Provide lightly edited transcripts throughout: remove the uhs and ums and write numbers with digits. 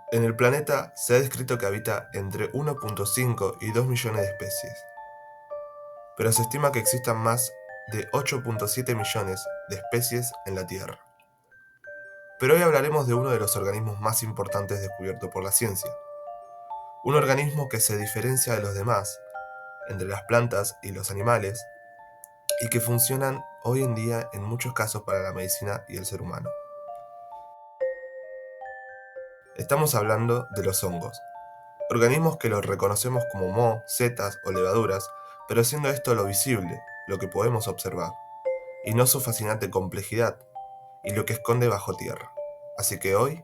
En el planeta se ha descrito que habita entre 1.5 y 2 millones de especies, pero se estima que existan más de 8.7 millones de especies en la Tierra. Pero hoy hablaremos de uno de los organismos más importantes descubiertos por la ciencia, un organismo que se diferencia de los demás, entre las plantas y los animales, y que funcionan hoy en día en muchos casos para la medicina y el ser humano. Estamos hablando de los hongos, organismos que los reconocemos como moho, setas o levaduras, pero siendo esto lo visible, lo que podemos observar, y no su fascinante complejidad y lo que esconde bajo tierra. Así que hoy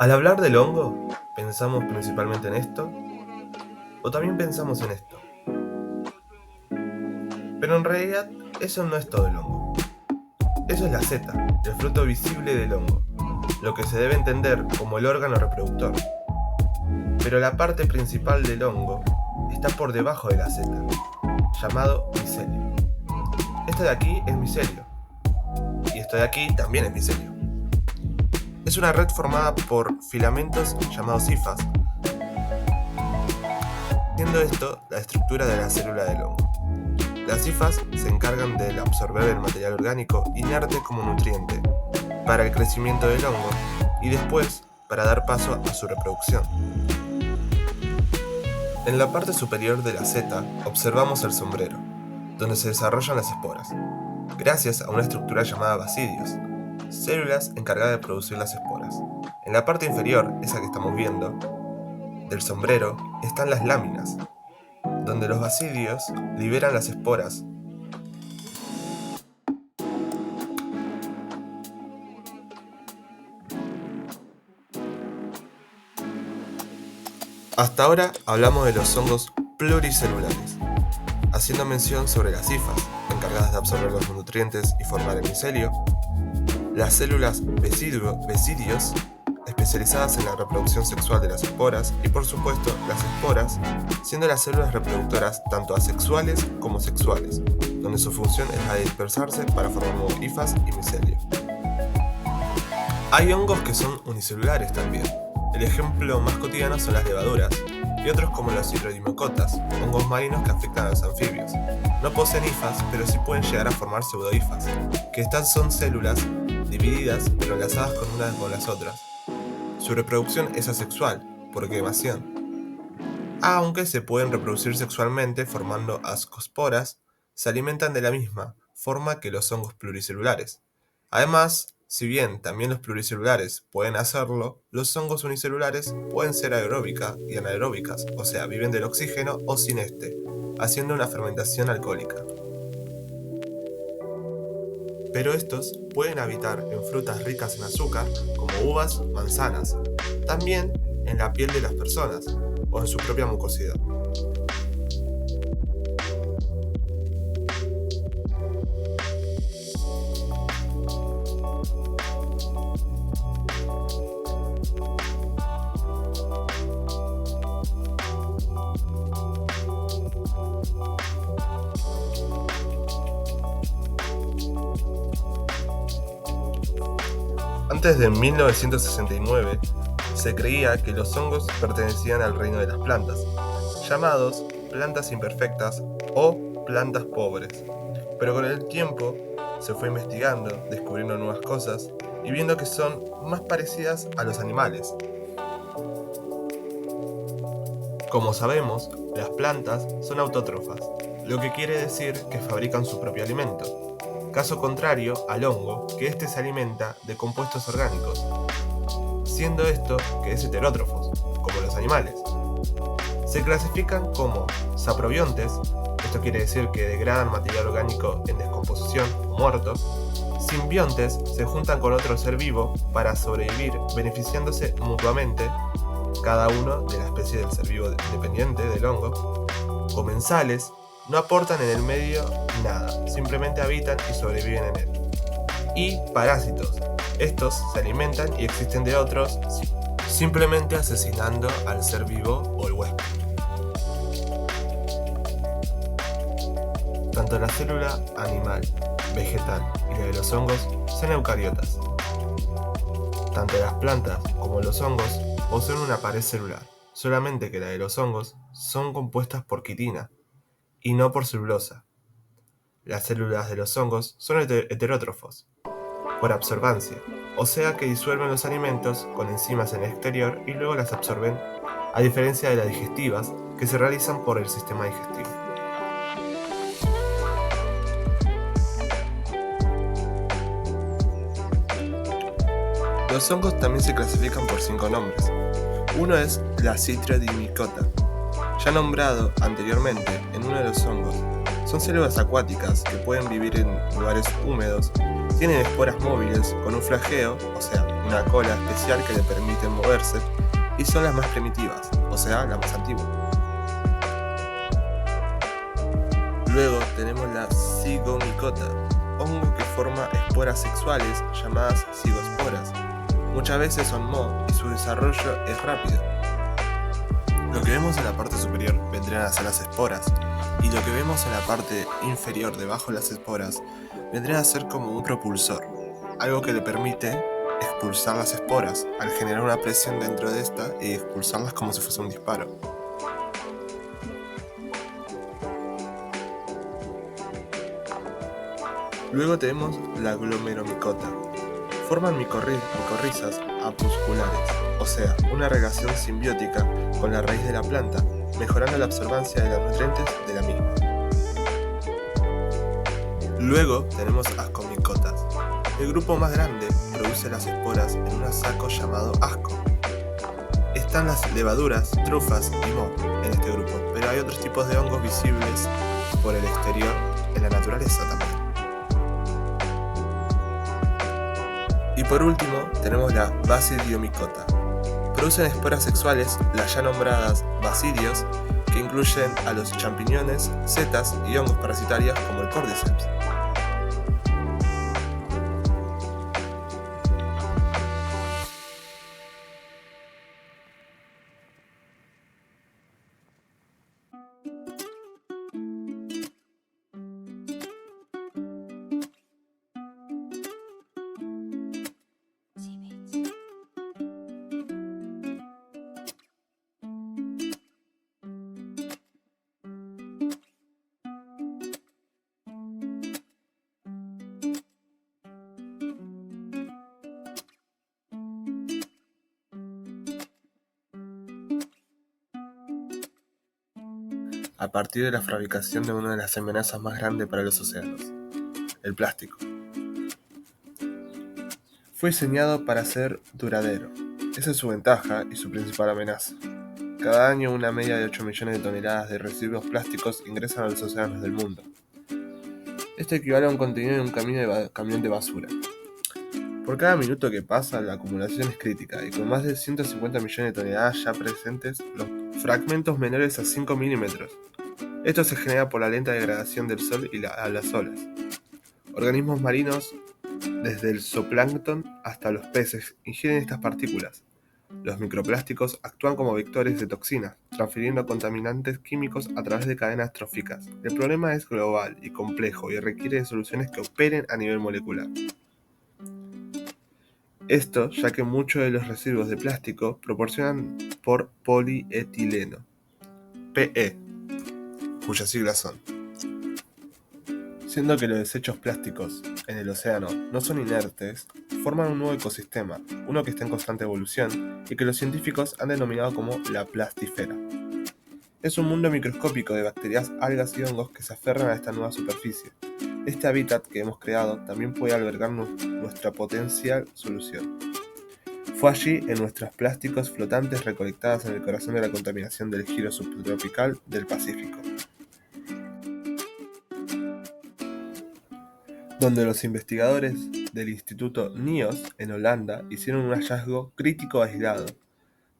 al hablar del hongo, ¿pensamos principalmente en esto? ¿O también pensamos en esto? Pero en realidad, eso no es todo el hongo. Eso es la seta, el fruto visible del hongo, lo que se debe entender como el órgano reproductor. Pero la parte principal del hongo está por debajo de la seta, llamado micelio. Esto de aquí es micelio, y esto de aquí también es micelio. Es una red formada por filamentos llamados hifas, siendo esto la estructura de la célula del hongo. Las hifas se encargan de absorber el material orgánico inerte como nutriente para el crecimiento del hongo y después para dar paso a su reproducción. En la parte superior de la seta observamos el sombrero, donde se desarrollan las esporas, gracias a una estructura llamada basidios, células encargadas de producir las esporas. En la parte inferior, esa que estamos viendo, del sombrero, están las láminas, donde los basidios liberan las esporas. Hasta ahora hablamos de los hongos pluricelulares, haciendo mención sobre las hifas, encargadas de absorber los nutrientes y formar el micelio, las células basidios, especializadas en la reproducción sexual de las esporas, y por supuesto las esporas, siendo las células reproductoras tanto asexuales como sexuales, donde su función es la de dispersarse para formar nuevos hifas y micelio. Hay hongos que son unicelulares también. El ejemplo más cotidiano son las levaduras, y otros como los hidrodimocotas, hongos marinos que afectan a los anfibios. No poseen hifas, pero sí pueden llegar a formar pseudohifas, que estas son células divididas pero enlazadas con unas con las otras. Su reproducción es asexual, por quemación. Aunque se pueden reproducir sexualmente formando ascosporas, se alimentan de la misma forma que los hongos pluricelulares. Además, si bien también los pluricelulares pueden hacerlo, los hongos unicelulares pueden ser aeróbicas y anaeróbicas, o sea, viven del oxígeno o sin este, haciendo una fermentación alcohólica. Pero estos pueden habitar en frutas ricas en azúcar, como uvas, manzanas, también en la piel de las personas o en su propia mucosidad. Antes de 1969, se creía que los hongos pertenecían al reino de las plantas, llamados plantas imperfectas o plantas pobres. Pero con el tiempo se fue investigando, descubriendo nuevas cosas y viendo que son más parecidas a los animales. Como sabemos, las plantas son autótrofas, lo que quiere decir que fabrican su propio alimento. Caso contrario al hongo, que éste se alimenta de compuestos orgánicos, siendo esto que es heterótrofos, como los animales. Se clasifican como saprobiontes, esto quiere decir que degradan material orgánico en descomposición o muerto. Simbiontes se juntan con otro ser vivo para sobrevivir, beneficiándose mutuamente cada uno de la especie del ser vivo dependiente del hongo. Comensales no aportan en el medio nada, simplemente habitan y sobreviven en él. Y parásitos, estos se alimentan y existen de otros, simplemente asesinando al ser vivo o el huésped. Tanto la célula animal, vegetal y la de los hongos son eucariotas. Tanto las plantas como los hongos poseen una pared celular, solamente que la de los hongos son compuestas por quitina y no por celulosa. Las células de los hongos son heterótrofos, por absorbancia, o sea que disuelven los alimentos con enzimas en el exterior y luego las absorben, a diferencia de las digestivas que se realizan por el sistema digestivo. Los hongos también se clasifican por 5 nombres. Uno es la Citrodimicota, ya nombrado anteriormente en uno de los hongos. Son células acuáticas que pueden vivir en lugares húmedos, tienen esporas móviles con un flagelo, o sea, una cola especial que le permite moverse, y son las más primitivas, o sea, la más antigua. Luego tenemos la Zygomicota, hongo que forma esporas sexuales llamadas cigosporas. Muchas veces son moho y su desarrollo es rápido. Lo que vemos en la parte superior vendrían a ser las esporas, y lo que vemos en la parte inferior debajo de las esporas vendría a ser como un propulsor, algo que le permite expulsar las esporas al generar una presión dentro de esta y expulsarlas como si fuese un disparo. Luego tenemos la Glomeromicota. Forman micorrizas apusculares, o sea, una relación simbiótica con la raíz de la planta, mejorando la absorbancia de los nutrientes de la misma. Luego tenemos ascomicotas. El grupo más grande produce las esporas en un saco llamado asco. Están las levaduras, trufas y moho en este grupo, pero hay otros tipos de hongos visibles por el exterior en la naturaleza también. Y por último tenemos la Basidiomicota. Producen esporas sexuales, las ya nombradas basidios, que incluyen a los champiñones, setas y hongos parasitarios como el Cordyceps. A partir de la fabricación de una de las amenazas más grandes para los océanos, el plástico. Fue diseñado para ser duradero. Esa es su ventaja y su principal amenaza. Cada año una media de 8 millones de toneladas de residuos plásticos ingresan a los océanos del mundo. Esto equivale a un contenido de un camión de basura. Por cada minuto que pasa, la acumulación es crítica, y con más de 150 millones de toneladas ya presentes, los fragmentos menores a 5 milímetros. Esto se genera por la lenta degradación del sol y a las olas. Organismos marinos, desde el zooplancton hasta los peces, ingieren estas partículas. Los microplásticos actúan como vectores de toxinas, transfiriendo contaminantes químicos a través de cadenas tróficas. El problema es global y complejo y requiere de soluciones que operen a nivel molecular. Esto ya que muchos de los residuos de plástico proporcionan por polietileno, PE, cuyas siglas son. Siendo que los desechos plásticos en el océano no son inertes, forman un nuevo ecosistema, uno que está en constante evolución y que los científicos han denominado como la plastifera. Es un mundo microscópico de bacterias, algas y hongos que se aferran a esta nueva superficie. Este hábitat que hemos creado también puede albergar nuestra potencial solución. Fue allí, en nuestros plásticos flotantes recolectadas en el corazón de la contaminación del giro subtropical del Pacífico. donde los investigadores del Instituto NIOS en Holanda hicieron un hallazgo crítico aislado.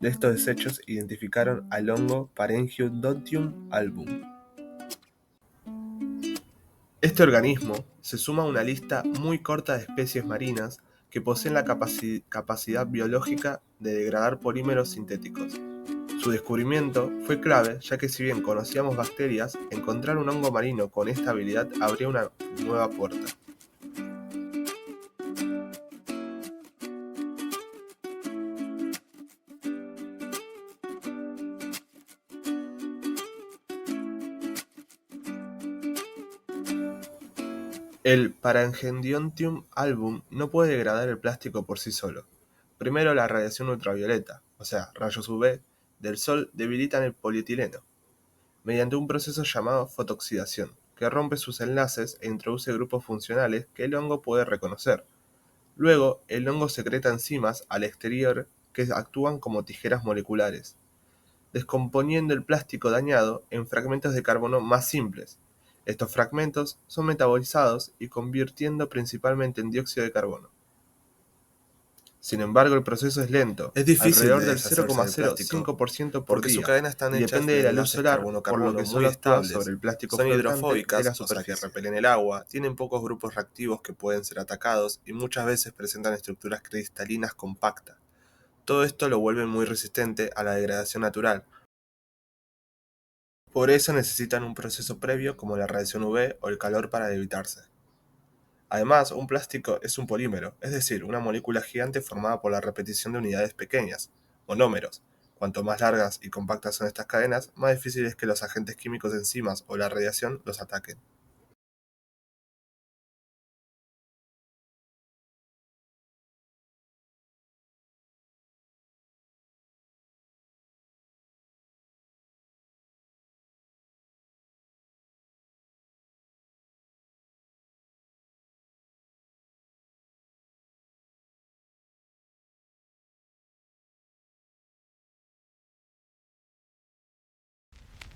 De estos desechos identificaron al hongo Parengiodontium album. Este organismo se suma a una lista muy corta de especies marinas que poseen la capacidad biológica de degradar polímeros sintéticos. Su descubrimiento fue clave, ya que si bien conocíamos bacterias, encontrar un hongo marino con esta habilidad abría una nueva puerta. El Parangendiontium album no puede degradar el plástico por sí solo. Primero, la radiación ultravioleta, o sea, rayos UV, del sol debilitan el polietileno, mediante un proceso llamado fotooxidación, que rompe sus enlaces e introduce grupos funcionales que el hongo puede reconocer. Luego, el hongo secreta enzimas al exterior que actúan como tijeras moleculares, descomponiendo el plástico dañado en fragmentos de carbono más simples. Estos fragmentos son metabolizados y convirtiendo principalmente en dióxido de carbono. Sin embargo, el proceso es lento, Es difícil alrededor de del deshacerse del plástico 0,05% por porque día, sus cadenas están y hechas depende de de la luz enlaces solar, por lo carbono-carbono que muy solo actúa estables, sobre el plástico son flotante de hidrofóbicas, la o sea que superficie. repelen el agua, tienen pocos grupos reactivos que pueden ser atacados y muchas veces presentan estructuras cristalinas compactas. Todo esto lo vuelve muy resistente a la degradación natural. Por eso necesitan un proceso previo como la radiación UV o el calor para debilitarse. Además, un plástico es un polímero, es decir, una molécula gigante formada por la repetición de unidades pequeñas, monómeros. Cuanto más largas y compactas son estas cadenas, más difícil es que los agentes químicos enzimas o la radiación los ataquen.